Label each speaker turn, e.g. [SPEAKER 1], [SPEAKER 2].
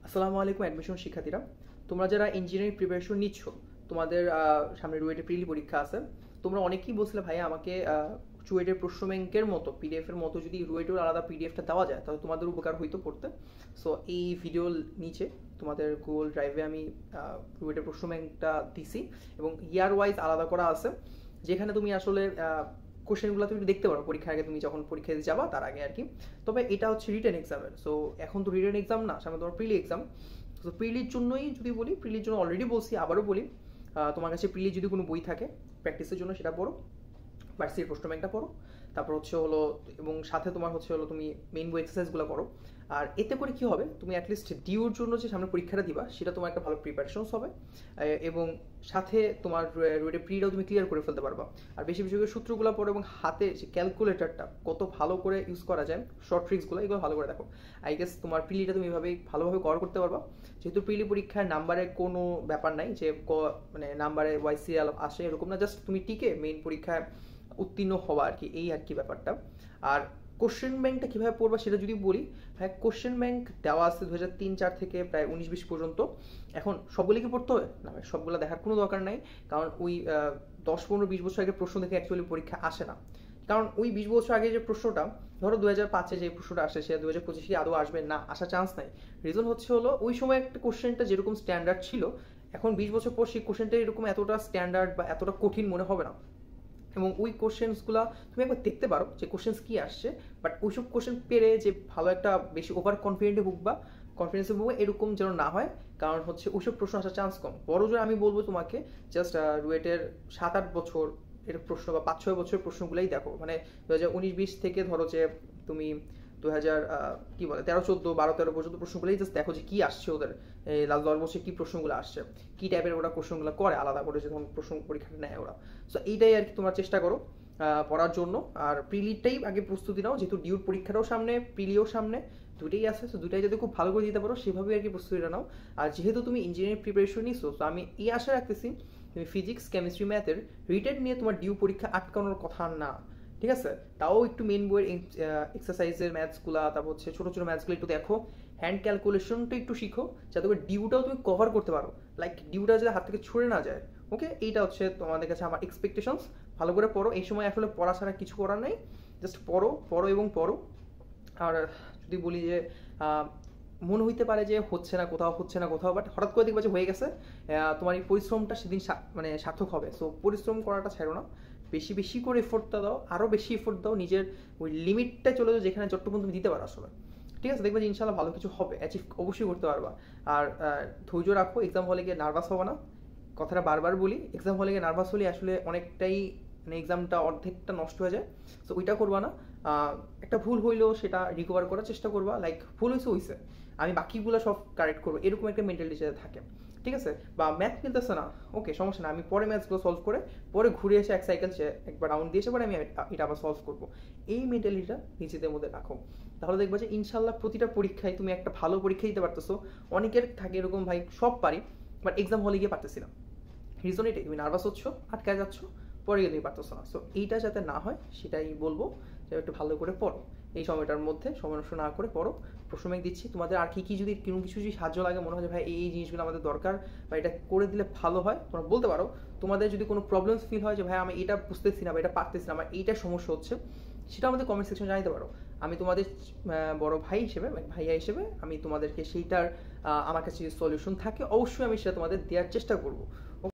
[SPEAKER 1] আসসালামু আলাইকুম অ্যাডমিশন শিক্ষার্থীরা। তোমরা যারা ইঞ্জিনিয়ারিং প্রিপারেশন নিচ্ছ, তোমাদের সামনে রুয়েটের প্রিলি পরীক্ষা আছে। তোমরা অনেকেই বলছিলে ভাই আমাকে চুয়েটের প্রশ্ন ব্যাংকের মতো পিডিএফ এর মতো যদি রুয়েটের আলাদা পিডিএফটা দেওয়া যায় তাহলে তোমাদের উপকার হইতো পড়তে। সো এই ভিডিওর নিচে তোমাদের গুগল ড্রাইভে আমি রুয়েটের প্রশ্ন ব্যাংকটা দিছি এবং ইয়ার ওয়াইজ আলাদা করা আছে, যেখানে তুমি আসলে কোশ্চেনগুলো তুমি দেখতে পারো পরীক্ষার আগে, তুমি যখন পরীক্ষা দিতে যাবা তার আগে আর কি। তবে এটা হচ্ছে রিটেন এক্সামের, সো এখন তো রিটেন এক্সাম না, সামনে তোমার প্রিলি এক্সাম। তো প্রিলির জন্যই যদি বলি, প্রিলির জন্য অলরেডি বলছি, আবারও বলি, তোমার কাছে প্রিলি যদি কোনো বই থাকে প্র্যাকটিসের জন্য সেটা পড়ো, ভার্সিটির প্রশ্ন ব্যাংকটা পড়ো, তারপর হচ্ছে হলো, এবং সাথে তোমার হচ্ছে হলো তুমি মেইন বই এক্সারসাইজগুলো করো। আর এতে করে কি হবে, তুমি অ্যাটলিস্ট ডিউর জন্য যে সামনে পরীক্ষাটা দিবা সেটা তোমার একটা ভালো প্রিপারেশনস হবে, এবং সাথে তোমার রোডে প্রিটাও তুমি ক্লিয়ার করে ফেলতে পারবা। আর বেশি বেশি করে সূত্রগুলো পড়ো এবং হাতে যে ক্যালকুলেটরটা কত ভালো করে ইউজ করা যায়, শর্ট ট্রিক্সগুলো এগুলো ভালো করে দেখো। আই গেস তোমার প্রিলিটা তুমি এভাবেই ভালোভাবে কভার করতে পারবা। যেহেতু প্রিলি পরীক্ষায় নাম্বারের কোনো ব্যাপার নাই যে মানে নাম্বারে ওয়াইসিএল আসে এরকম না, জাস্ট তুমি টিকে মেইন পরীক্ষায় উত্তীর্ণ হওয়া আর কি, এই আর কি ব্যাপারটা। আর কোশ্চেন ব্যাংকটা কীভাবে পড়বা সেটা যদি বলি, হ্যাঁ কোশ্চেন ব্যাংক দেওয়া আছে 2003-4 থেকে প্রায় 19-20 পর্যন্ত। এখন সবগুলো কি পড়তে হবে না, সবগুলো দেখার কোনো দরকার নাই, কারণ ওই 10-15-20 বছর আগে প্রশ্ন থেকে অ্যাকচুয়ালি পরীক্ষা আসে না। কারণ ওই 20 বছর আগে যে প্রশ্নটা, ধরো 2005-এ যে প্রশ্নটা আসে সে 2025-এ আদৌ আসবে না, আসার চান্স নাই। রিজন হচ্ছে হলো ওই সময় একটা কোশ্চেনটা যেরকম স্ট্যান্ডার্ড ছিল, এখন 20 বছর পর সেই কোশ্চেনটা এরকম এতটা স্ট্যান্ডার্ড বা এতটা কঠিন মনে হবে না। এবং ওই কোশ্চেন্সগুলো তুমি একবার দেখতে পারো যে কোশ্চেন্স কি আসছে, বাট ওইসব কোশ্চেন পেরে যে ভালো একটা বেশি ওভার কনফিডেন্টে কনফিডেন্সে ভুগবা এরকম যেন না হয়, কারণ হচ্ছে ওইসব প্রশ্ন আসার চান্স কম। বড় জোর আমি বলবো তোমাকে জাস্ট রুয়েটের 7-8 বছর এর প্রশ্ন বা 5-6 বছরের প্রশ্নগুলোই দেখো, মানে 2019-20 থেকে ধরো যে তুমি 2000 কি বলে 13-14 12-13 পর্যন্ত প্রশ্নগুলোই জাস্ট দেখো যে কি আসছে ওদের লাস্ট 10 বছরে কি প্রশ্নগুলো আসছে, কি টাইপের ওরা কোশ্চেনগুলো করে আলাদা করে যখন প্রশ্ন পরীক্ষাটা নেয় ওরা। সো এইটাই আর কি তোমরা চেষ্টা করো পড়ার জন্য। আর প্রিলিটাই আগে প্রস্তুতি নাও, যেহেতু ডিউর পরীক্ষাটাও সামনে, প্রিলিও সামনে, দুটোই আছে। তো দুটাই যদি খুব ভালো করে দিতে পারো সেভাবে আর কি প্রস্তুতিটা নাও। আর যেহেতু তুমি ইঞ্জিনিয়ারিং প্রিপারেশন নিছো, তো আমি এই আশা রাখতেছি তুমি ফিজিক্স কেমিস্ট্রি ম্যাথের রিটেন নিয়ে তোমার ডিউ পরীক্ষা আটকানোর কথা না, ঠিক আছে? তাও একটু মেন বইয়ের এক্সারসাইজের ম্যাথসগুলো, তারপর হচ্ছে ছোটো ছোটো ম্যাথসগুলো একটু দেখো, হ্যান্ড ক্যালকুলেশনটা একটু শিখো, যাতে করে ডিউটাও তুমি কভার করতে পারো, লাইক ডিউটা যাতে হাত থেকে ছুড়ে না যায়। ওকে, এইটা হচ্ছে তোমাদের কাছে আমার এক্সপেকটেশনস। ভালো করে পড়ো, এই সময় আসলে পড়া ছাড়া কিছু করার নাই, জাস্ট পড়ো পড়ো এবং পড়ো। আর যদি বলি যে মনে হইতে পারে যে হচ্ছে না কোথাও, হচ্ছে না কোথাও, বাট হঠাৎ করে দেখবে যে হয়ে গেছে, তোমার এই পরিশ্রমটা সেদিন মানে সার্থক হবে। সো পরিশ্রম করাটা ছাড়ো না, বেশি বেশি করে এফোর্টটা দাও, আরও বেশি এফোর্ট দাও, নিজের ওই লিমিটটা চলে যাও যেখানে যতটুকু তুমি দিতে পারো আসলে। ঠিক আছে, দেখবে যে ইনশাল্লাহ ভালো কিছু হবে, অ্যাচিভ অবশ্যই করতে পারবা। আর ধৈর্য রাখো, এক্সাম হলে গিয়ে নার্ভাস হবে না। কথাটা বারবার বলি, এক্সাম হলে গিয়ে নার্ভাস হলে আসলে অনেকটাই মানে এক্সামটা অর্ধেকটা নষ্ট হয়ে যায়। সো ওইটা করবা না। একটা ভুল হইলেও সেটা রিকভার করার চেষ্টা করবা, লাইক ভুল হয়েছে আমি বাকিগুলো সব কারেক্ট করবো, এরকম একটা মেন্টালিটি যাতে থাকে। ঠিক আছে, বা ম্যাথ মিলতেছে না, ওকে সমস্যা না, আমি পরে ম্যাথসগুলো সলভ করে পরে ঘুরে এসে এক সাইকেল একবার রাউন্ড দিয়ে এসে পরে আমি এটা আবার সলভ করবো। এই মেন্টালিটিটা নিজেদের মধ্যে রাখো, তাহলে দেখবো যে ইনশাল্লাহ প্রতিটা পরীক্ষায় তুমি একটা ভালো পরীক্ষা দিতে পারতেছো। অনেকের থাকে এরকম, ভাই সব পারি বাট এক্সাম হলে গিয়ে পারতেছি না, রিজন এটাই, তুমি নার্ভাস হচ্ছ, আটকায় যাচ্ছ, পরে গিয়ে তুমি পারতেছো না। সো এইটা যাতে না হয় সেটাই বলবো, যে একটু ভালো করে পড়ো, এই সময়টার মধ্যে সময় নষ্ট না করে পড়ো। প্রশ্ন ব্যাংক দিচ্ছি তোমাদের, আর কি কি যদি কোনো কিছু যদি সাহায্য লাগে, মনে হয় যে ভাই এই জিনিসগুলো আমাদের দরকার বা এটা করে দিলে ভালো হয়, তোমরা বলতে পারো। তোমাদের যদি কোনো প্রবলেমস ফিল হয় যে ভাই আমি এটা বুঝতেছি না বা এটা পারতেছি না, আমার এইটা সমস্যা হচ্ছে, সেটা আমাদের কমেন্ট সেকশনে জানাতে পারো। আমি তোমাদের বড় ভাই হিসেবে, ভাইয়া হিসেবে আমি তোমাদেরকে সেইটার আমার কাছে যদি সলিউশন থাকে অবশ্যই আমি সেটা তোমাদের দেওয়ার চেষ্টা করবো।